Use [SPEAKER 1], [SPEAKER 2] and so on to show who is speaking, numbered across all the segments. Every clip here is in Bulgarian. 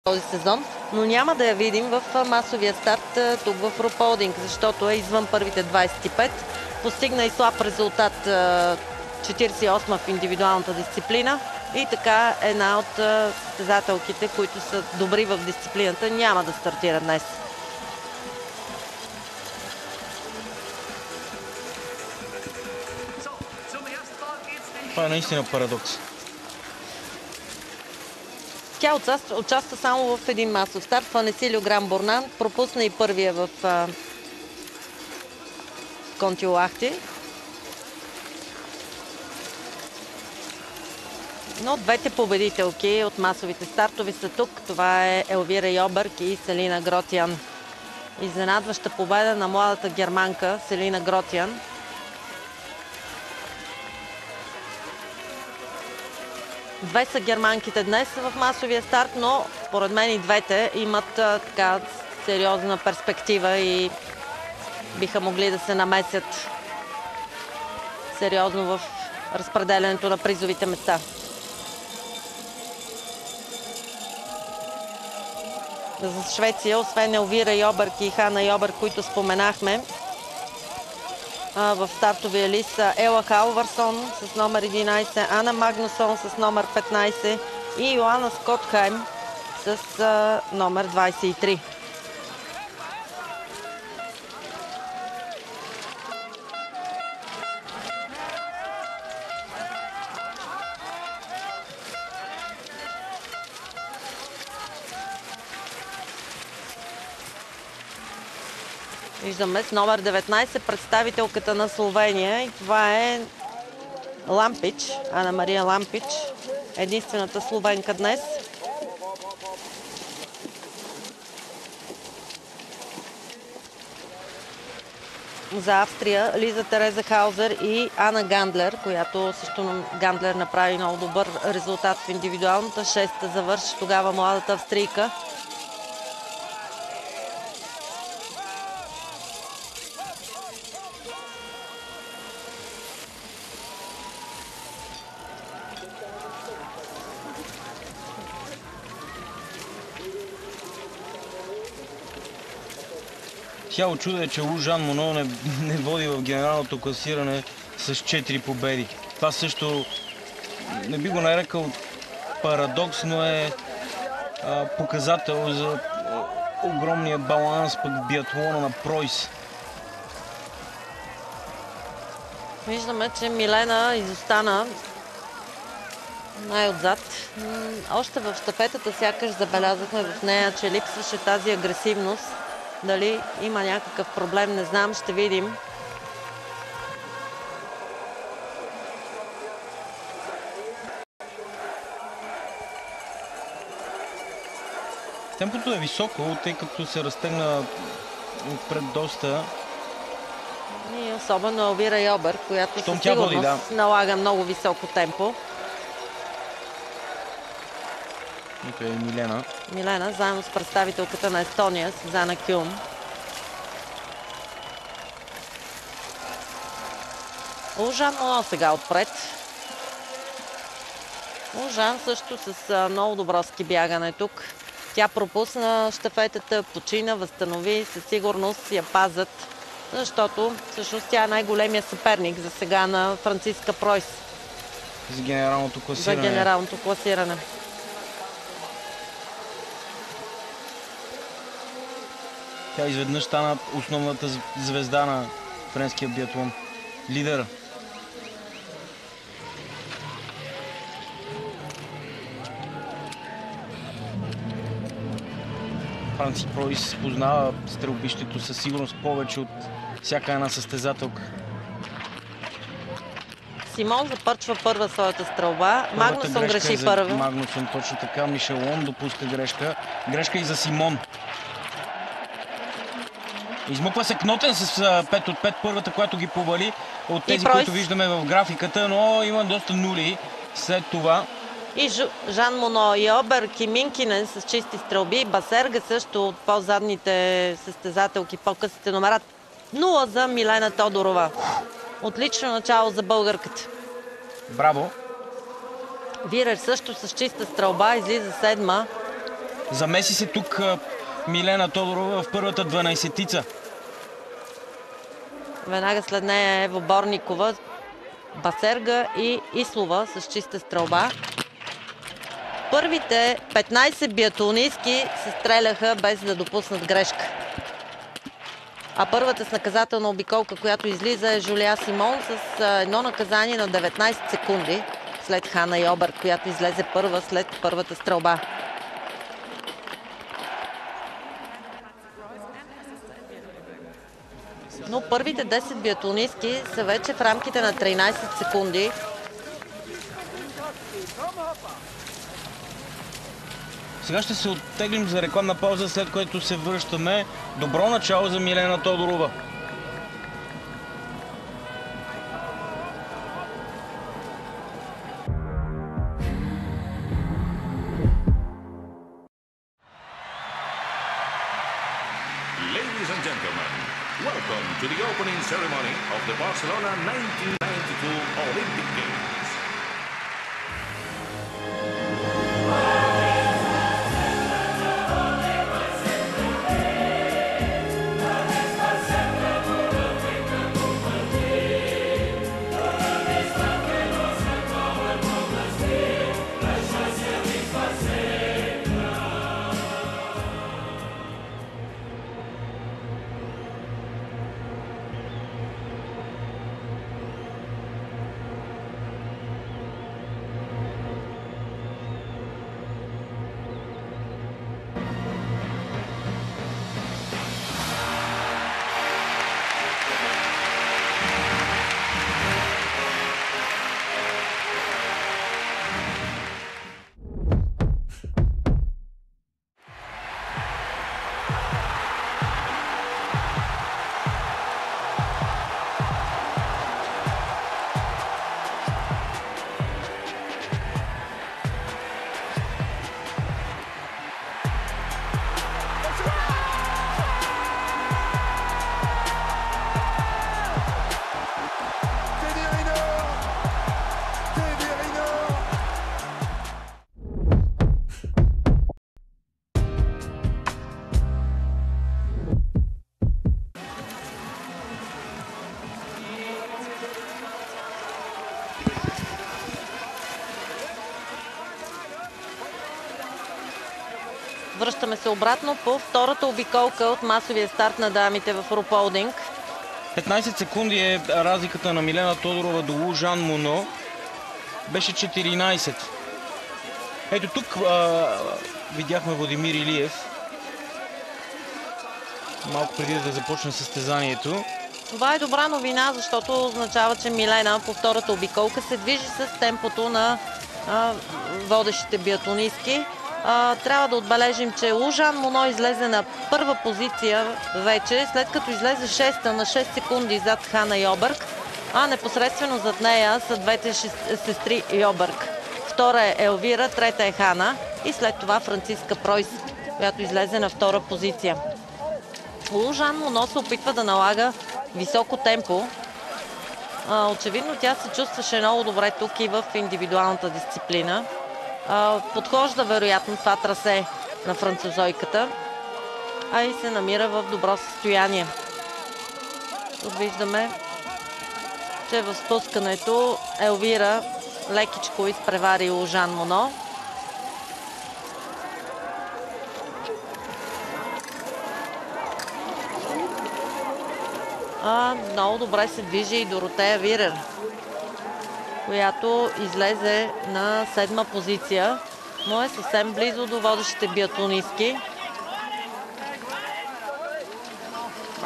[SPEAKER 1] този сезон, но няма да я видим в масовия старт тук в Руполдинг, защото е извън първите 25. Постигна и слаб резултат 48 в индивидуалната дисциплина и така една от състезателките, които са добри в дисциплината, няма да стартира днес.
[SPEAKER 2] Това е наистина парадокс.
[SPEAKER 1] Тя участва само в един масов старт. Фанесилио Гранбурнан пропусна и първия в Контиолахти. Но двете победителки от масовите стартови са тук. Това е Елвира Йобърг и Селина Гротян. Изненадваща победа на младата германка Селина Гротян. Две са германките днес в масовия старт, но според мен и двете имат така сериозна перспектива и биха могли да се намесят сериозно в разпределянето на призовите места. За Швеция, освен Елвира Йобърг и Хана Йобърг, които споменахме, в стартовия лист са Ела Халварсон с номер 11, Ана Магнусон с номер 15 и Йоана Скотхайм с номер 23. Виждаме с номер 19 представителката на Словения и това е Лампич, Ана Мария Лампич, единствената словенка днес. За Австрия Лиза Тереза Хаузер и Ана Гандлер, която също Гандлер направи много добър резултат в индивидуалната. Шеста завърши тогава младата австрийка.
[SPEAKER 2] Тяло чудо е, че Лу Жан Моно не води в генералното класиране с 4 победи. Това също не би го нарекал парадокс, но е показател за огромния баланс пък в биатлона на Пройс.
[SPEAKER 1] Виждаме, че Милена изостана най-отзад. Още в щафетата сякаш забелязахме в нея, че липсваше тази агресивност. Дали има някакъв проблем, не знам, ще видим.
[SPEAKER 2] Темпото е високо, тъй като се разтегна отпред доста.
[SPEAKER 1] И особено Елвира Йобърг, която със сигурност налага много високо темпо.
[SPEAKER 2] Тук е Милена.
[SPEAKER 1] Милена, заедно с представителката на Естония, Сузана Кюм. Лу Жан Моно сега отпред. Лу Жан също с много добро ски бягане тук. Тя пропусна щафетата, почина, възстанови, със сигурност я пазят, защото всъщност тя е най-големия съперник за сега на Франциска Пройс.
[SPEAKER 2] За генералното класиране.
[SPEAKER 1] За генералното класиране.
[SPEAKER 2] Тя изведнъж стана основната звезда на френския биатлон. Лидера. Франци Пройс познава стрелбището със сигурност повече от всяка една състезателка.
[SPEAKER 1] Симон започва първа своята стрелба. Магнусон греши първа.
[SPEAKER 2] Магнусон, точно така. Мишелон допуска грешка. Грешка и за Симон. Измъква се Кнотен с 5 от 5, първата, която ги повали от тези, които виждаме в графиката, но има доста нули след това.
[SPEAKER 1] И Жан Моно, Йобърг и Минкинен с чисти стрелби. Басерга също от по-задните състезателки, по-късите номера. 0 за Милена Тодорова. Отлично начало за българката.
[SPEAKER 2] Браво!
[SPEAKER 1] Вирер също с чиста стрелба излиза седма.
[SPEAKER 2] Замеси се тук Милена Тодорова в първата 12-тица.
[SPEAKER 1] Веднага след нея е Ева Борникова, Басерга и Ислова с чиста стрелба. Първите 15 биатлонистки се стреляха без да допуснат грешка. А първата с наказателна обиколка, която излиза, е Жулия Симон с едно наказание на 19 секунди след Хана Йобърг, която излезе първа след първата стрелба. Но първите 10 биатлонистки са вече в рамките на 13 секунди.
[SPEAKER 2] Сега ще се оттеглим за рекламна пауза, след което се връщаме. Добро начало за Милена Тодорова.
[SPEAKER 3] Ladies and gentlemen, welcome to the opening ceremony of the Barcelona 1992 Olympic Games.
[SPEAKER 1] Връщаме се обратно по втората обиколка от масовия старт на дамите в Руполдинг.
[SPEAKER 2] 15 секунди е разликата на Милена Тодорова до Лу Жан Моно. Беше 14. Ето тук видяхме Владимир Илиев. Малко преди да започне състезанието.
[SPEAKER 1] Това е добра новина, защото означава, че Милена по втората обиколка се движи с темпото на водещите биатлонистки. Трябва да отбележим, че Лу Жан Моно излезе на първа позиция вече, след като излезе шеста на 6 секунди зад Хана Йобърг, а непосредствено зад нея са двете сестри Йобърг. Втора е Елвира, трета е Хана и след това Франциска Пройс, която излезе на втора позиция. Лу Жан Моно се опитва да налага високо темпо. Очевидно тя се чувстваше много добре тук и в индивидуалната дисциплина. Подхожда вероятно това трасе на французойката, а и се намира в добро състояние. Тук виждаме, че в спускането Елвира лекичко изпревари Лу Жан Моно. Много добре се движи и Доротея Вирер, която излезе на 7-ма позиция, но е съвсем близо до водещите биатлонистки.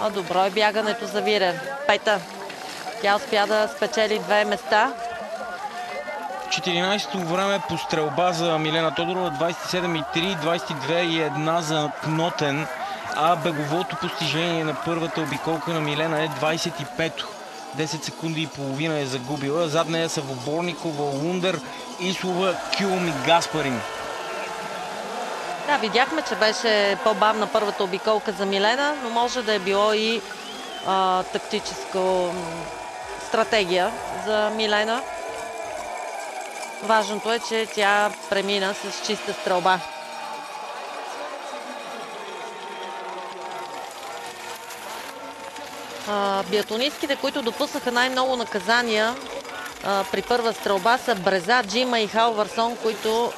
[SPEAKER 1] Добро е бягането за Вирер. Пета. Тя успя да спечели 2 места.
[SPEAKER 2] 14-то време по стрелба за Милена Тодорова, 27,3, 22,1 за Кнотен, а беговото постижение на първата обиколка на Милена е 25-то. 10 секунди и половина е загубила. Зад нея са Воборникова, Лундър, Ислова, Кюлм и Гаспарин.
[SPEAKER 1] Да, видяхме, че беше по-бавна първата обиколка за Милена, но може да е било и тактическа стратегия за Милена. Важното е, че тя премина с чиста стрелба. Биатлонистките, които допуснаха най-много наказания при първа стрелба, са Бреза, Джима и Халварсон, които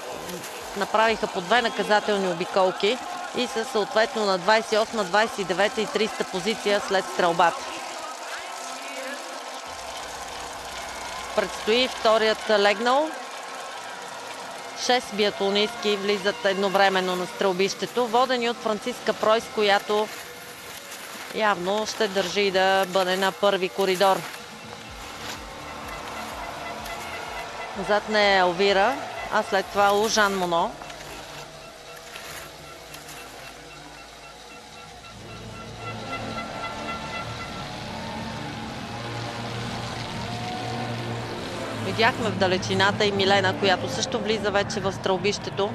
[SPEAKER 1] направиха по 2 наказателни обиколки и са съответно на 28, 29 и 300 позиция след стрелбата. Предстои вторият легнал. 6 биатлонистки влизат едновременно на стрелбището, водени от Франциска Пройс, която явно ще държи да бъде на първи коридор. Зад нея е Елвира, а след това Лужан Моно. Видяхме в далечината и Милена, която също влиза вече в стрелбището.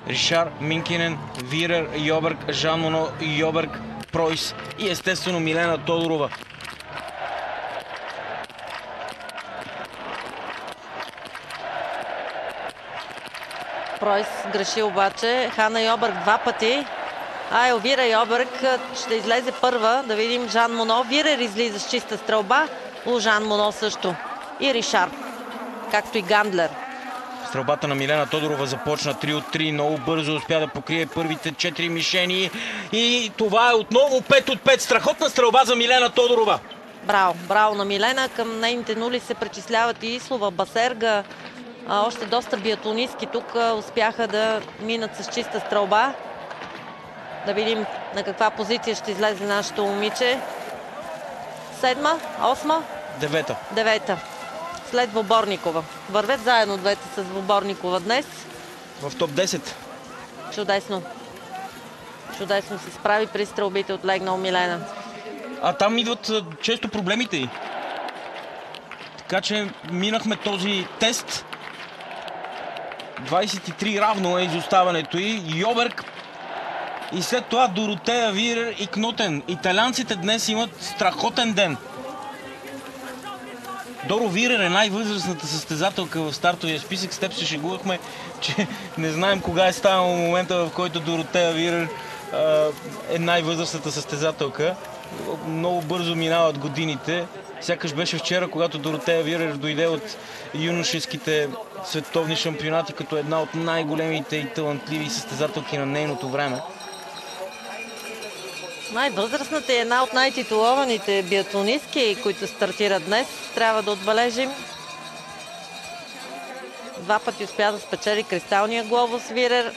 [SPEAKER 2] Ришар, Минкинен, Вирер, Йобърг, Жан Моно, Йобърг, Пройс и естествено Милена Тодорова.
[SPEAKER 1] Пройс греши обаче. Хана Йобърг 2 пъти. А Елвира Йобърг ще излезе първа. Да видим Жан Моно. Вирер излиза с чиста стрелба. Жан Моно също. И Ришар. Както и Гандлер.
[SPEAKER 2] Стрелбата на Милена Тодорова започна 3 от 3. Много бързо успя да покрие първите 4 мишени. И това е отново 5 от 5. Страхотна стрелба за Милена Тодорова.
[SPEAKER 1] Браво, браво на Милена. Към нейните нули се причисляват и Ислова, Басерга. Още доста биатлонистки тук успяха да минат с чиста стрелба. Да видим на каква позиция ще излезе нашето момиче. 7, 8, 9. След Воборникова. Вървят заедно двете с Воборникова днес.
[SPEAKER 2] В топ 10.
[SPEAKER 1] Чудесно. Чудесно се справи при стрелбите от легнал Милена.
[SPEAKER 2] А там идват често проблемите й. Така че минахме този тест. 23 равно е изоставането й. Йобърг и след това Доротея Вирер и Кнотен. Италианците днес имат страхотен ден. Доро Вирер е най-възрастната състезателка в стартовия списък. С теб се шегувахме, че не знаем кога е станал момента, в който Доротея Вирер е най-възрастната състезателка. Много бързо минават годините. Сякаш беше вчера, когато Доротея Вирер дойде от юношеските световни шампионати като една от най-големите и талантливи състезателки на нейното време.
[SPEAKER 1] Най-възрастната е една от най-титулованите биатлонистки, които стартират днес. Трябва да отбележим. 2 пъти успя да спечели кристалния глобус Вирер.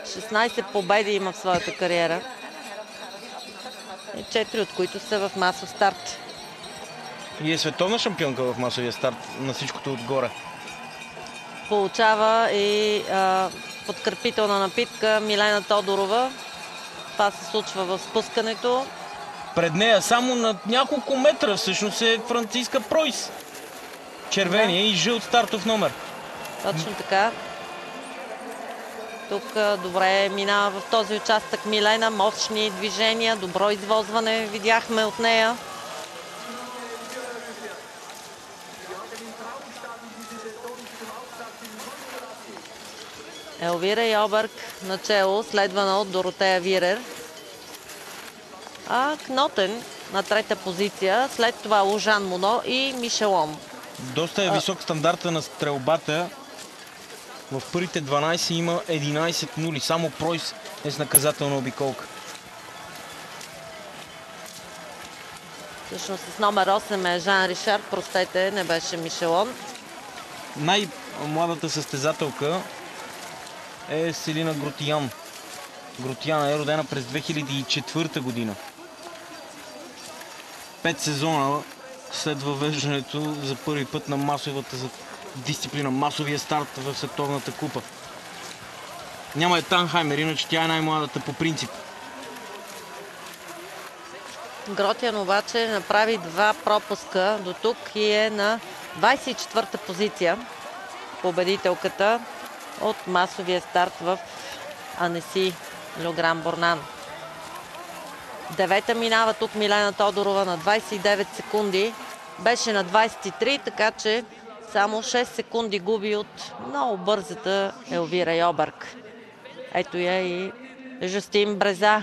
[SPEAKER 1] 16 победи има в своята кариера. И 4 от които са в масов старт.
[SPEAKER 2] И е световна шампионка в масовия старт на всичкото отгоре.
[SPEAKER 1] Получава и подкрепителна напитка Милена Тодорова. Това се случва в спускането.
[SPEAKER 2] Пред нея само на няколко метра всъщност е Франциска Пройс. Червения и жълт стартов номер.
[SPEAKER 1] Точно така. Тук добре минава в този участък Милена. Мощни движения, добро извозване видяхме от нея. Елвира Йобърг начело, следвана от Доротея Вирер. А Кнотен на 3-та позиция, след това Лужан Моно и Мишелон.
[SPEAKER 2] Доста е висок стандарта на стрелбата. В първите 12 има 11 нули. Само Пройс е с наказателна обиколка.
[SPEAKER 1] Всъщност с номер 8 е Жан Ришар, простете, не беше Мишелон.
[SPEAKER 2] Най-младата състезателка е Селина Гротиян. Гротиян е родена през 2004 година. 5 сезона след въвеждането за първи път на масовата дисциплина, масовия старт в Световната купа. Няма е Танхаймер, иначе тя е най-младата по принцип.
[SPEAKER 1] Гротиян обаче направи 2 пропуска до тук и е на 24-та позиция. Победителката от масовия старт в Анеси Люгран Борнан. 9-та минава тук Милена Тодорова на 29 секунди. Беше на 23, така че само 6 секунди губи от много бързата Елвира Йобърг. Ето я и Жустин Бреза.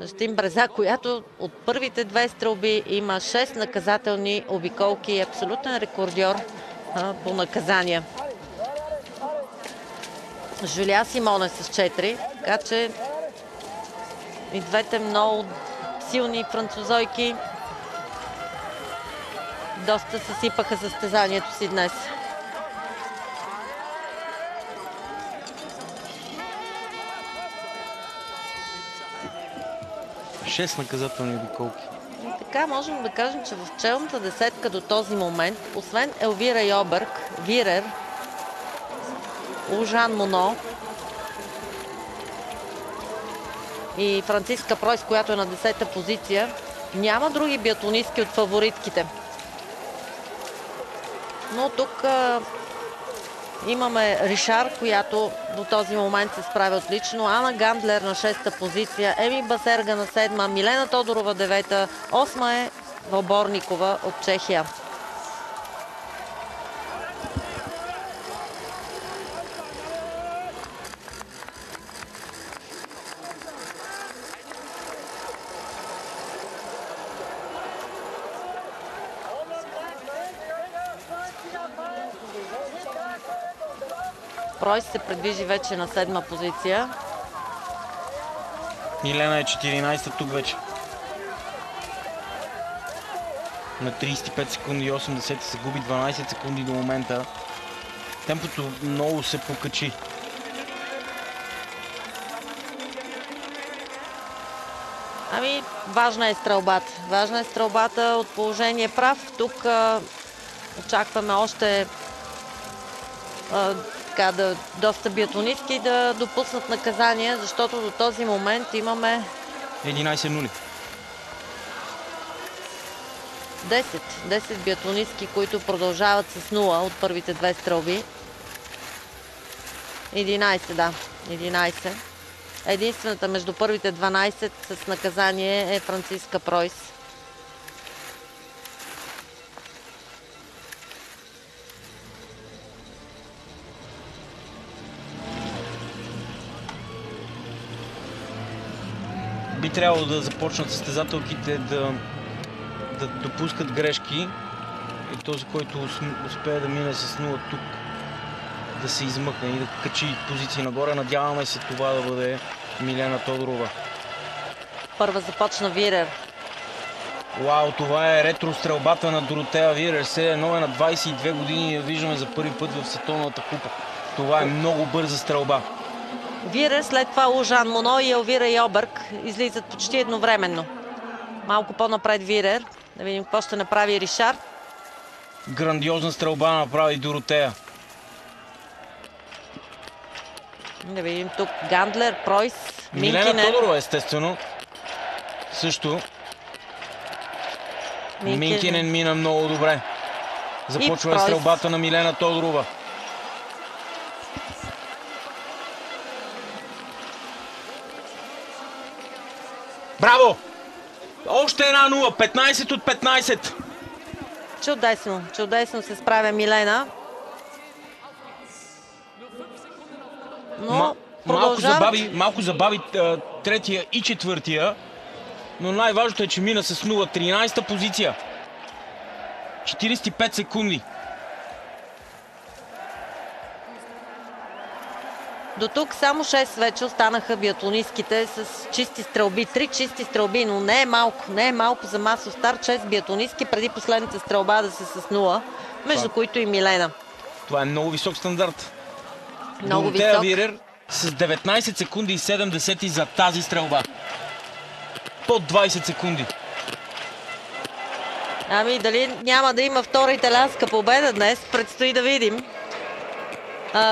[SPEAKER 1] Жустин Бреза, която от първите 2 стрелби има 6 наказателни обиколки и абсолютен рекордьор по наказания. Жулия Симоне с 4, така че и двете много силни французойки доста съсипаха състезанието си днес.
[SPEAKER 2] 6 наказателни обиколки.
[SPEAKER 1] И така можем да кажем, че в челната десетка до този момент, освен Елвира Йобърг, Вирер, Жан Моно и Франциска Пройс, която е на 10-та позиция, няма други биатлонистки от фаворитките. Но тук имаме Ришар, която до този момент се справя отлично. Ана Гандлер на 6-та позиция, Еми Басерга на 7-ма, Милена Тодорова 9-та, 8-ма е Вълборникова от Чехия. Пройс се предвижи вече на 7-ма позиция.
[SPEAKER 2] Милена е 14-та тук вече. На 35 секунди и 80 се губи 12 секунди до момента. Темпото много се покачи.
[SPEAKER 1] Ами, важна е стрелбата. Важна е стрелбата от положение прав. Тук очакваме още доста биатлонистки да допуснат наказания, защото до този момент имаме
[SPEAKER 2] 11-0.
[SPEAKER 1] 10 биатлонистки, които продължават с 0 от първите 2 стрелби. 11, да. 11. Единствената между първите 12 с наказание е Франциска Пройс.
[SPEAKER 2] Би трябвало да започнат състезателките да допускат грешки и този, който успее да мине с 0 тук, да се измъкне и да качи позиции нагоре. Надяваме се това да бъде Милена Тодорова.
[SPEAKER 1] Първа започна Вирер.
[SPEAKER 2] Вау, това е ретро стрелбата на Доротея Вирер. Все едно е на 22 години и я виждаме за първи път в световната купа. Това е много бърза стрелба.
[SPEAKER 1] Вирер, след това Жан Моно и Елвира Йобърг излизат почти едновременно. Малко по-напред Вирер. Да видим какво ще направи Ришар.
[SPEAKER 2] Грандиозна стрелба направи Доротея.
[SPEAKER 1] Да видим тук Гандлер, Пройс,
[SPEAKER 2] Милена Тодорова, естествено. Също. Минкинен мина много добре. Започва стрелбата на Милена Тодорова. Браво! Още една 0. 15 от 15.
[SPEAKER 1] Чудесно се справя Милена. Но
[SPEAKER 2] малко забави третия и четвъртия. Но най-важното е, че мина с 0. 13-та позиция. 45 секунди.
[SPEAKER 1] До тук само 6 вече останаха биатлонистките с чисти стрелби. 3 чисти стрелби, но не е малко за масов старт. 6 биатлонистки преди последната стрелба да са с 0, между които и Милена.
[SPEAKER 2] Това е много висок стандарт.
[SPEAKER 1] Много
[SPEAKER 2] Доротея Вирер с 19 секунди и 7 за тази стрелба. Под 20 секунди.
[SPEAKER 1] Ами дали няма да има втора италианска победа днес, предстои да видим.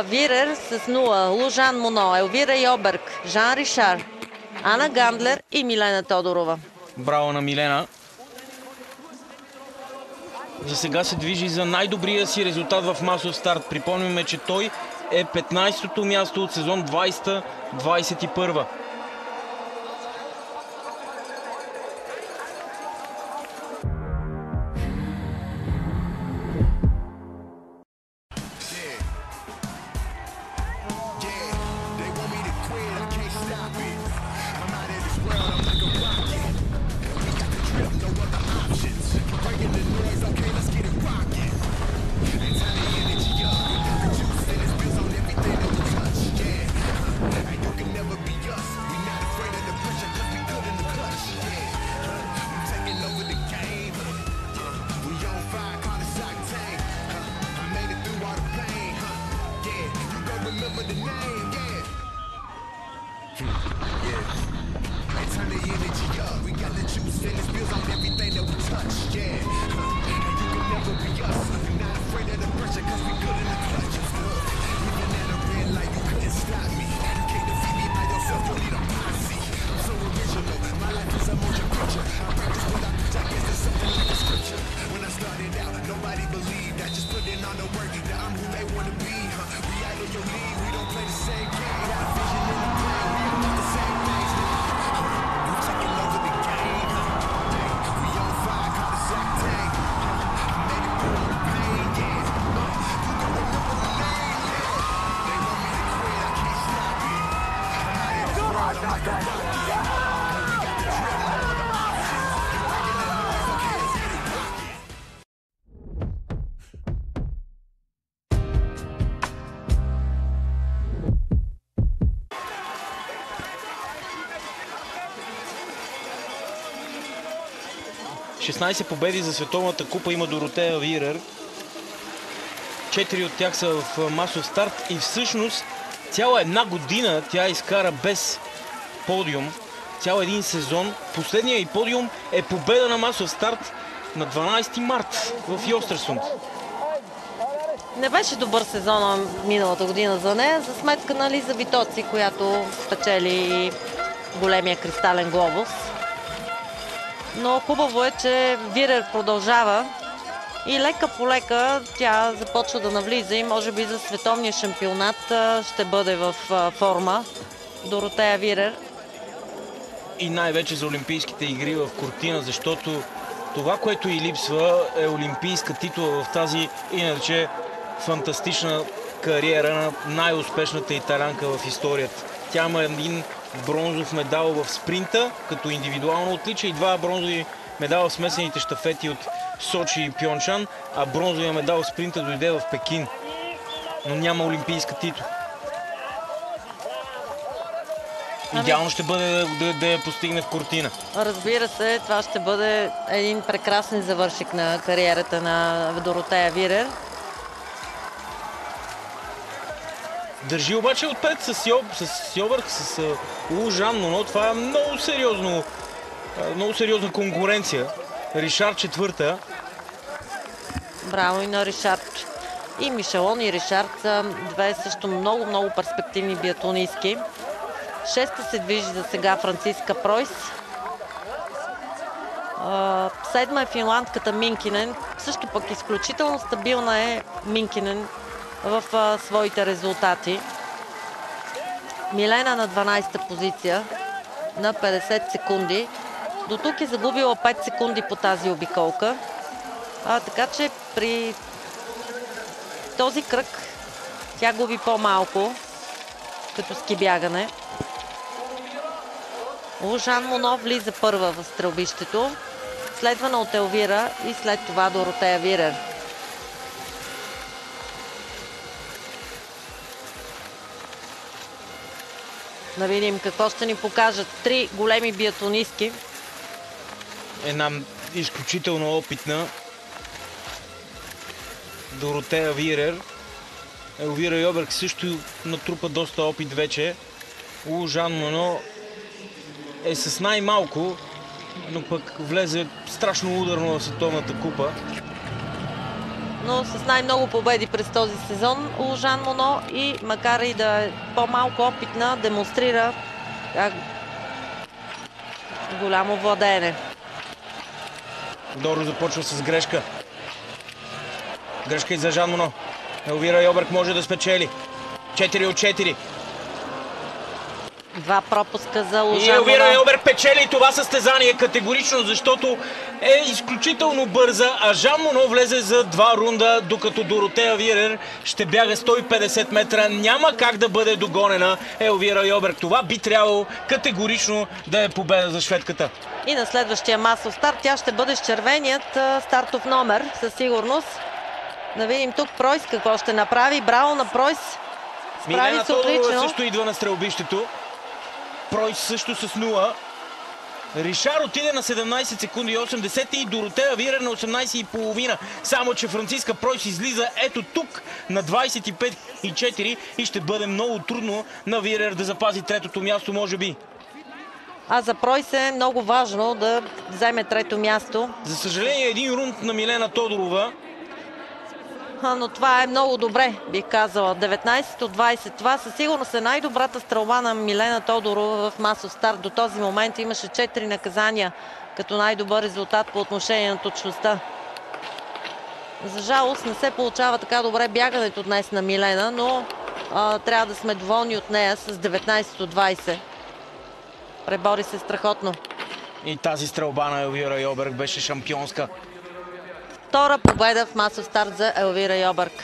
[SPEAKER 1] Вирер с 0, Жан Моно, Елвира Йобърг, Жан Ришар, Ана Гандлер и Милена Тодорова.
[SPEAKER 2] Браво на Милена. За сега се движи за най-добрия си резултат в масов старт. Припомняме, че той е 15-то място от сезон 20-21. 16 победи за Световната купа има Доротея Вирер. 4 от тях са в масов старт и всъщност цяла една година тя изкара без подиум. Цял един сезон. Последният и подиум е победа на масов старт на 12 март в Йостерсунд.
[SPEAKER 1] Не беше добър сезона миналата година за нея, за сметка на Лиза Витоци, която спечели големия кристален глобус. Но хубаво е, че Вирер продължава и лека по лека тя започва да навлиза и може би за световния шампионат ще бъде в форма Доротея Вирер.
[SPEAKER 2] И най-вече за Олимпийските игри в Кортина, защото това, което и липсва, е олимпийска титла в тази иначе фантастична кариера на най-успешната италянка в историята. Тя има един бронзов медал в спринта като индивидуално отличие и 2 бронзови медала в смесените щафети от Сочи и Пьончан, а бронзовия медал в спринта дойде в Пекин. Но няма олимпийска титла. Идеално ще бъде да я постигне в Кортина.
[SPEAKER 1] Разбира се, това ще бъде един прекрасен завършик на кариерата на Доротея Вирер.
[SPEAKER 2] Държи обаче отпред с Йобърг, с Лужан, но това е много сериозна конкуренция. Ришард четвърта.
[SPEAKER 1] Браво и на Ришард. И Мишелон и Ришард са две също много перспективни биатлонистки. Шеста се движи за сега Франциска Пройс. Седма е финландката Минкинен. Също пък изключително стабилна е Минкинен в своите резултати. Милена на 12-та позиция на 50 секунди. До тук е загубила 5 секунди по тази обиколка. Така че при този кръг тя губи по-малко като ски бягане. Лужан Моно влиза първа в стрелбището, следвана от Елвира и след това Доротея Вирер. Да видим какво ще ни покажат три големи биатлонистки.
[SPEAKER 2] Една изключително опитна Доротея Вирер. Елвира Йобърг също натрупа доста опит вече. Лужан Моно е с най-малко, но пък влезе страшно ударно в Световната купа.
[SPEAKER 1] Но с най-много победи през този сезон Лужан Моно и макар и да е по-малко опитна, демонстрира голямо владеене.
[SPEAKER 2] Доро започва с грешка. Грешка и за Жан Моно. Елвира Йобърг може да спечели. 4 от 4.
[SPEAKER 1] Два пропуска за Лужан
[SPEAKER 2] И Елвира
[SPEAKER 1] Моно.
[SPEAKER 2] Йобърг печели това състезание категорично, защото е изключително бърза, а Жан Моно влезе за 2 рунда, докато Доротея Вирер ще бяга 150 метра. Няма как да бъде догонена Елвира Йобърг. Това би трябвало категорично да е победа за шведката.
[SPEAKER 1] И на следващия масов старт тя ще бъде с червеният стартов номер, със сигурност. Да видим тук Пройс какво ще направи. Браво на Пройс. Справи се отлично.
[SPEAKER 2] Също идва на стрелбището. Пройс също с 0. Ришар отиде на 17 секунди и 80 и Доротея Вирер на 18,5. Само че Франциска Пройс излиза ето тук на 25,4 и ще бъде много трудно на Вирер да запази третото място, може би.
[SPEAKER 1] А за Пройс е много важно да вземе трето място.
[SPEAKER 2] За съжаление, един рунд на Милена Тодорова.
[SPEAKER 1] Но това е много добре, бих казала. 19 от 20. Това със сигурност е най-добрата стрелба на Милена Тодорова в масов старт. До този момент имаше 4 наказания като най-добър резултат по отношение на точността. За жалост не се получава така добре бягането днес на Милена, но трябва да сме доволни от нея с 19 от 20. Пребори се страхотно.
[SPEAKER 2] И тази стрелба на Елвира Йобърг беше шампионска.
[SPEAKER 1] Втора победа в масов старт за Елвира Йобърг.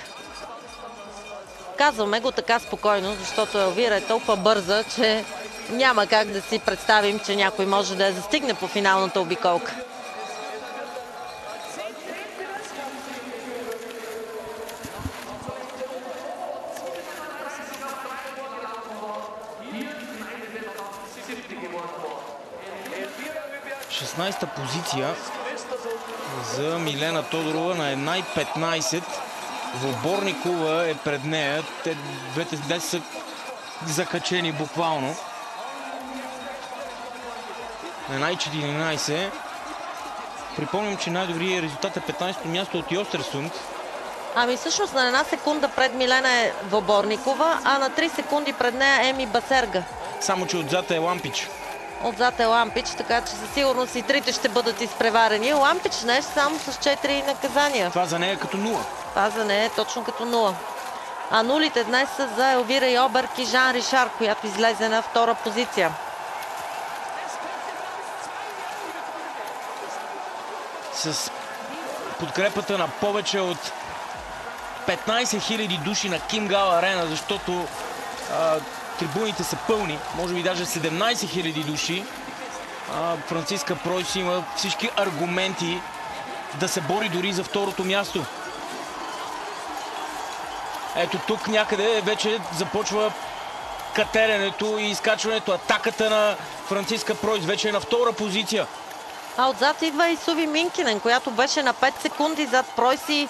[SPEAKER 1] Казваме го така спокойно, защото Елвира е толкова бърза, че няма как да си представим, че някой може да я застигне по финалната обиколка.
[SPEAKER 2] Шестнадесета позиция за Милена Тодорова на 1,15. Воборникова е пред нея. Те двете днес са закачени буквално. На 1,14. Припомням, че най-добрият резултат е 15-то място от Йостерсунд.
[SPEAKER 1] Ами всъщност на 1 секунда пред Милена е Воборникова, а на 3 секунди пред нея Еми Басерга.
[SPEAKER 2] Само че отзад е Лампич.
[SPEAKER 1] Отзад е Лампич, така че със сигурност и трите ще бъдат изпреварени. Лампич днес само с 4 наказания.
[SPEAKER 2] Това за нея е като 0.
[SPEAKER 1] Това за нея е точно като 0. А нулите днес са за Елвира Йобърг и Жан Ришар, която излезе на втора позиция.
[SPEAKER 2] С подкрепата на повече от 15 000 души на Кимгал Арена, защото трибуните са пълни, може би даже 17 000 души. Франциска Пройс има всички аргументи да се бори дори за второто място. Ето тук някъде вече започва катеренето и изкачването. Атаката на Франциска Пройс вече е на втора позиция.
[SPEAKER 1] А отзад идва и Суви Минкинен, която беше на 5 секунди зад Пройс и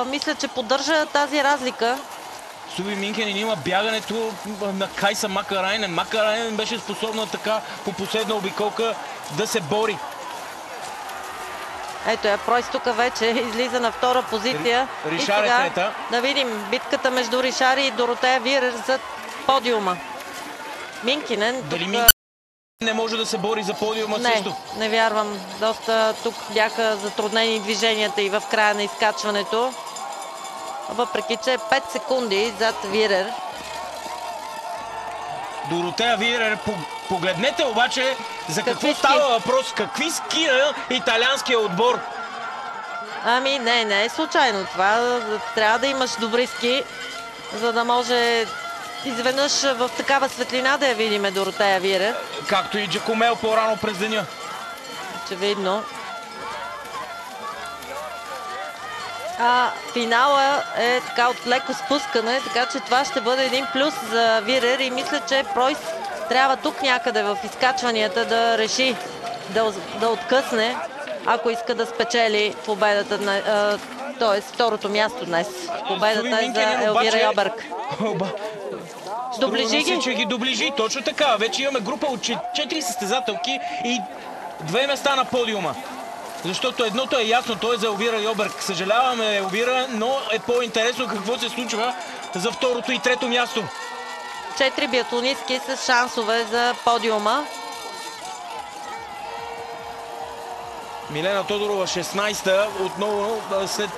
[SPEAKER 1] мисля, че поддържа тази разлика.
[SPEAKER 2] Суви Минкинен има бягането на Кайса Макарайнен. Макарайнен беше способна така по последна обиколка да се бори.
[SPEAKER 1] Ето я, Пройс тук вече излиза на втора позиция.
[SPEAKER 2] Ришар е трета.
[SPEAKER 1] Да видим битката между Ришар и Доротея Вирер за подиума. Минкинен
[SPEAKER 2] Дали
[SPEAKER 1] тук...
[SPEAKER 2] Минкинен не може да се бори за подиума също?
[SPEAKER 1] Не вярвам. Доста тук бяха затруднени движенията и в края на изкачването. Въпреки че 5 секунди зад Вирер.
[SPEAKER 2] Доротея Вирер, погледнете обаче за какво
[SPEAKER 1] ски?
[SPEAKER 2] става въпрос. Какви ски на италианския отбор?
[SPEAKER 1] Ами не е случайно това. Трябва да имаш добри ски, за да може изведнъж в такава светлина да я видиме Доротея Вирер.
[SPEAKER 2] Както и Джакомел по-рано през деня.
[SPEAKER 1] Очевидно. Финала е така от леко спускане, така че това ще бъде един плюс за Вирер и мисля, че Пройс трябва тук някъде в изкачванията да реши да откъсне, ако иска да спечели победата, т.е. второто място днес. Победата е за Елвира Йобърг. Доближи ги?
[SPEAKER 2] Че ги доближи, точно така. Вече имаме група от 4 състезателки и 2 места на подиума. Защото едното е ясно, то е за Елвира Йобърг. Съжаляваме Елвира, но е по-интересно какво се случва за второто и трето място.
[SPEAKER 1] 4 биатлонистки с шансове за подиума.
[SPEAKER 2] Милена Тодорова 16-та, отново след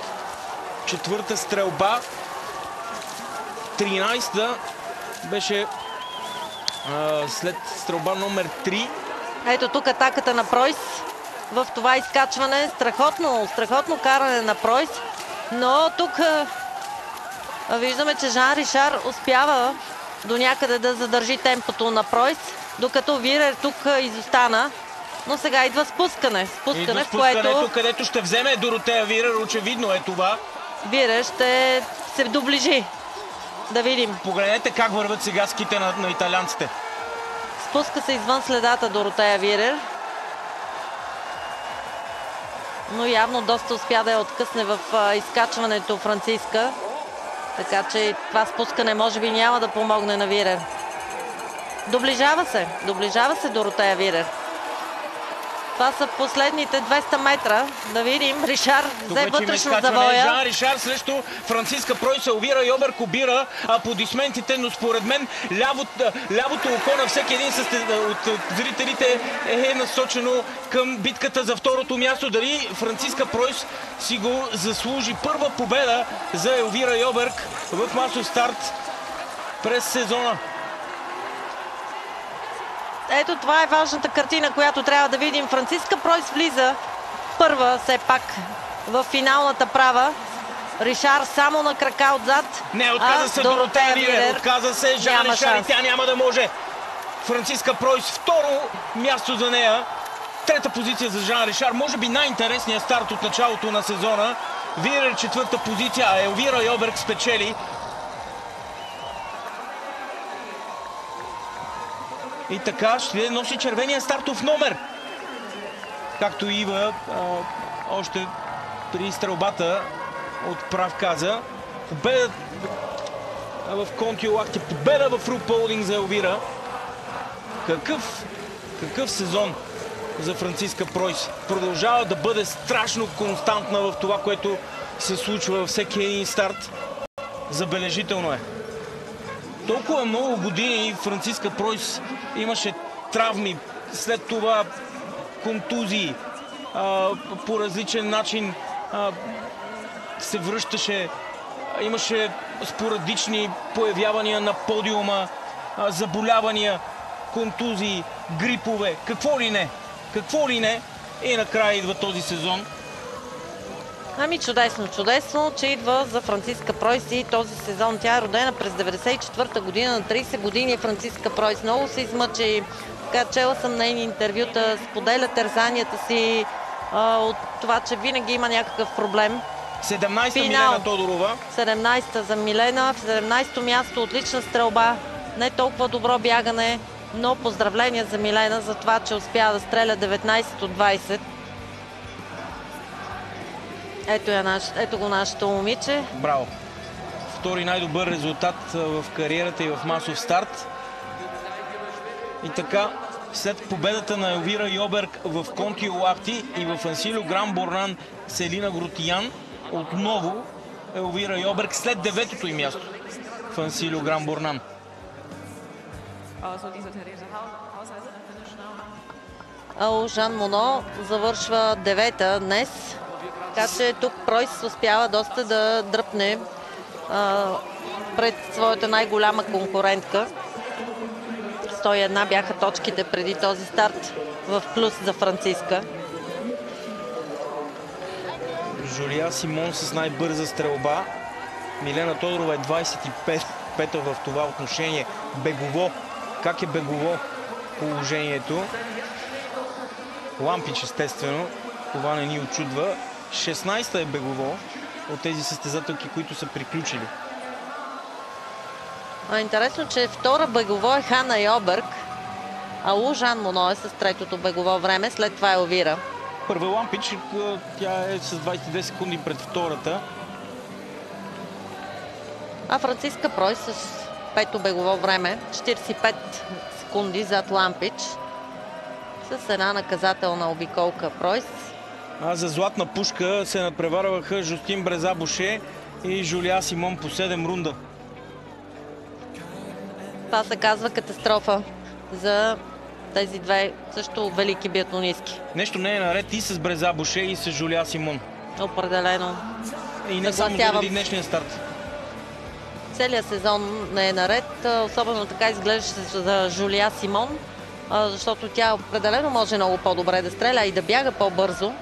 [SPEAKER 2] четвърта стрелба. 13-та беше след стрелба номер 3.
[SPEAKER 1] Ето тук атаката на Пройс в това изкачване. Страхотно каране на Пройс. Но тук виждаме, че Жан Ришар успява до някъде да задържи темпото на Пройс, докато Вирер тук изостана. Но сега идва спускане. Спускане, в което...
[SPEAKER 2] където ще вземе Доротея Вирер, очевидно е това.
[SPEAKER 1] Вирер ще се доближи. Да видим.
[SPEAKER 2] Погледнете как върват сега ските на италианците.
[SPEAKER 1] Спуска се извън следата Доротея Вирер. но явно доста успя да я откъсне в изкачването Франциска. Така че това спускане може би няма да помогне на Вирер. Доближава се Доротея Вирер. Това са последните 200 метра. Да видим, Ришар взе вътрешно завоя.
[SPEAKER 2] Жан Ришар срещу Франциска Пройс. Елвира Йобърг обира аплодисментите, но според мен лявото око на всеки един от зрителите е насочено към битката за второто място. Дали Франциска Пройс си го заслужи? Първа победа за Елвира Йобърг в масов старт през сезона.
[SPEAKER 1] Ето това е важната картина, която трябва да видим. Франциска Пройс влиза първа все пак в финалната права. Ришар само на крака отзад.
[SPEAKER 2] Не, отказа се Доротея Вирер. Отказа се Жан Ришар и тя няма да може. Франциска Пройс второ място за нея. Трета позиция за Жан Ришар. Може би най-интересният старт от началото на сезона. Вирер четвърта позиция, а Елвира Йобърг спечели. И така ще носи червения стартов номер. Както Ива още при стрелбата от прав каза. Победа в Контиолахти, победа в Руполдинг за Елвира. Какъв сезон за Франциска Пройс. Продължава да бъде страшно константна в това, което се случва във всеки един старт. Забележително е. Толкова много години Франциска Пройс имаше травми, след това контузии, по различен начин се връщаше, имаше спорадични появявания на подиума, заболявания, контузии, грипове, какво ли не, и накрая идва този сезон.
[SPEAKER 1] Ами чудесно, че идва за Франциска Пройс и този сезон. Тя е родена през 1994 година, на 30 години Франциска Пройс. Много се измъчи. Така, чела съм нейни интервюта, споделя тързанията си от това, че винаги има някакъв проблем.
[SPEAKER 2] 17-та Милена Тодорова.
[SPEAKER 1] 17-та за Милена, в 17-то място отлична стрелба, не толкова добро бягане, но поздравления за Милена за това, че успя да стреля 19 от 20. Ето го нашето момиче.
[SPEAKER 2] Браво! Втори най-добър резултат в кариерата и в масов старт. И така, след победата на Елвира Йобърг в Контиолахти и в Ансилио Гран Борнан с Елина Грутиян, отново Елвира Йобърг след 9-то й място в Ансилио Гран Борнан.
[SPEAKER 1] Жан Моно завършва 9-та днес. Така че тук Пройс успява доста да дръпне пред своята най-голяма конкурентка. 101 бяха точките преди този старт в плюс за Франциска.
[SPEAKER 2] Жулия Симон с най-бърза стрелба. Милена Тодорова е 25-та в това отношение. Бегово. Как е бегово положението? Лампич, естествено. Това не ни очудва. 16-та е бегово от тези състезателки, които са приключили.
[SPEAKER 1] Интересно, че втора бегово е Хана Йобърг, а Жан Моно е с третото бегово време, след това е Елвира.
[SPEAKER 2] Първа Лампич, тя е с 22 секунди пред втората.
[SPEAKER 1] А Франциска Пройс с пето бегово време, 45 секунди зад Лампич, с една наказателна обиколка Пройс.
[SPEAKER 2] А за златна пушка се надпреварваха Жустин Бреза-Буше и Жулия Симон по 7 рунда.
[SPEAKER 1] Това се казва катастрофа за тези две също велики биатлонистки.
[SPEAKER 2] Нещо не е наред и с Бреза-Буше, и с Жулия Симон.
[SPEAKER 1] Определено.
[SPEAKER 2] И не само заради днешния старт.
[SPEAKER 1] Целият сезон не е наред. Особено така изглеждаше за Жулия Симон, защото тя определено може много по-добре да стреля и да бяга по-бързо.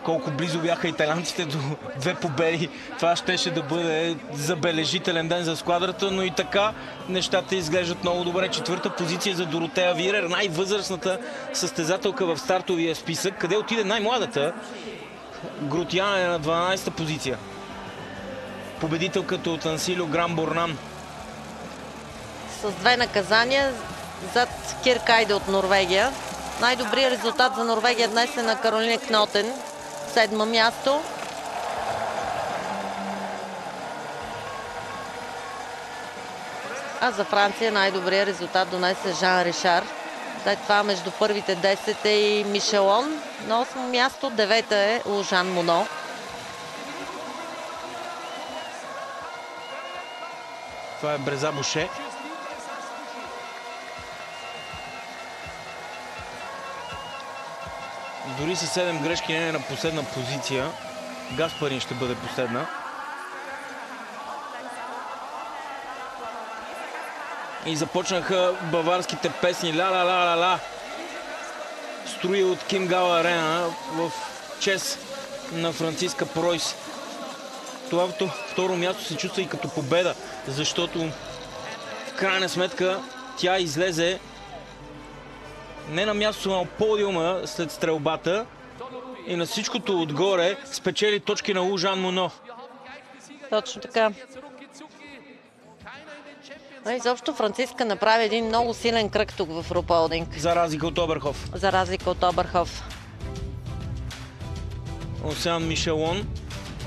[SPEAKER 2] Колко близо бяха италианците до две победи. Това щеше да бъде забележителен ден за сквадрата, но и така нещата изглеждат много добре. Четвърта позиция за Доротея Вирер, най-възрастната състезателка в стартовия списък. Къде отиде най-младата? Грутиян е на 12-та позиция. Победителката от Ансилио Гран Борнан.
[SPEAKER 1] С две наказания зад Кирк Айде от Норвегия. Най-добрият резултат за Норвегия днес е на Каролина Кнотен. 7-мо място. А за Франция най-добрият резултат донесе Жан Ришар. След това между първите 10 е и Мишелон. На 8-мо място, 9-та е Лужан Моно.
[SPEAKER 2] Това е Бреза Буше. Дори с 7 грешки не е на последна позиция. Гаспарин ще бъде последна. И започнаха баварските песни ла-ла-ла-ла-ла. Струи от Кимгала Арена в чест на Франциска Пройс. Това второ място се чувства и като победа, защото в крайна сметка тя излезе не на място на подиума след стрелбата и на всичкото отгоре спечели точки на Лужан Моно.
[SPEAKER 1] Точно така. Изобщо Франциска направи един много силен кръг тук в Руполдинг.
[SPEAKER 2] За разлика от Оберхоф.
[SPEAKER 1] За разлика от Оберхоф.
[SPEAKER 2] Осеан Мишелон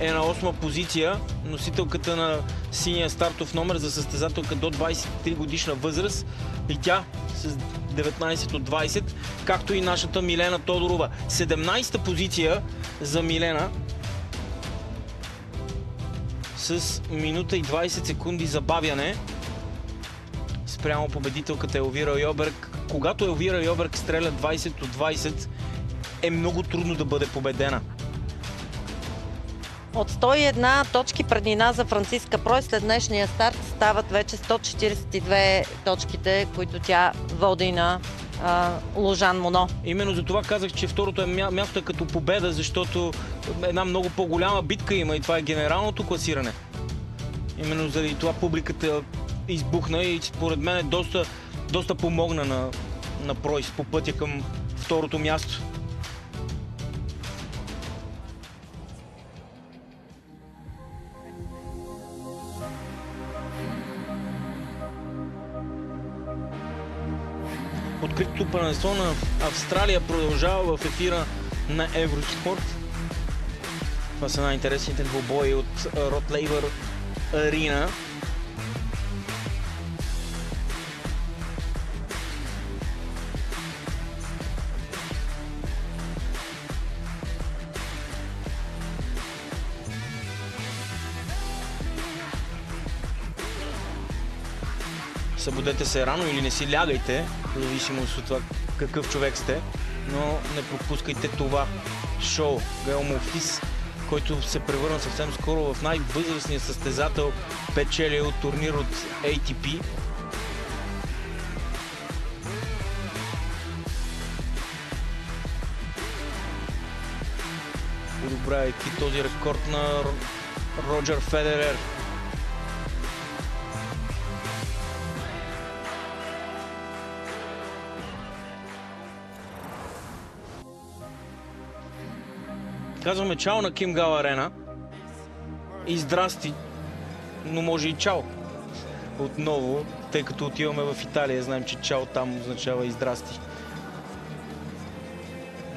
[SPEAKER 2] е на 8-ма позиция, носителката на синия стартов номер за състезателка до 23 годишна възраст. И тя с 19 от 20, както и нашата Милена Тодорова. 17-та позиция за Милена с минута и 20 секунди забавяне спрямо победителката Елвира Йоберг. Когато Елвира Йоберг стреля 20 от 20, е много трудно да бъде победена.
[SPEAKER 1] От 101 точки преднина за Франциска Пройс след днешния старт стават вече 142 точките, които тя води на Лужан Моно.
[SPEAKER 2] Именно за това казах, че второто място е като победа, защото една много по-голяма битка има и това е генералното класиране. Именно заради това публиката избухна и според мен е доста помогна на Пройс по пътя към второто място. Откритото първенство на Австралия продължава в ефира на Евроспорт. Това са най-интересните двубои от Род Лейбър Арена. Събудете се рано или не си лягайте, в зависимост от това какъв човек сте, но не пропускайте това шоу Гео Монфис, който се превърна съвсем скоро в най-възрастния състезател, печелил турнир от ATP. Подобрявайки този рекорд на Роджер Федерер. Казваме чао на Кимгала Арена и здрасти, но може и чао отново, тъй като отиваме в Италия. Знаем, че чао там означава и здрасти.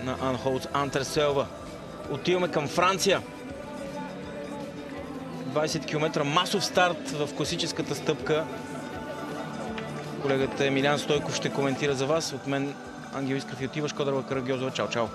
[SPEAKER 2] На Анхолц Антерселва. Отиваме към Франция. 20 км масов старт в класическата стъпка. Колегата Емилиан Стойков ще коментира за вас. От мен Ангел Искров и отива Шкода Карагьозова. Чао, чао!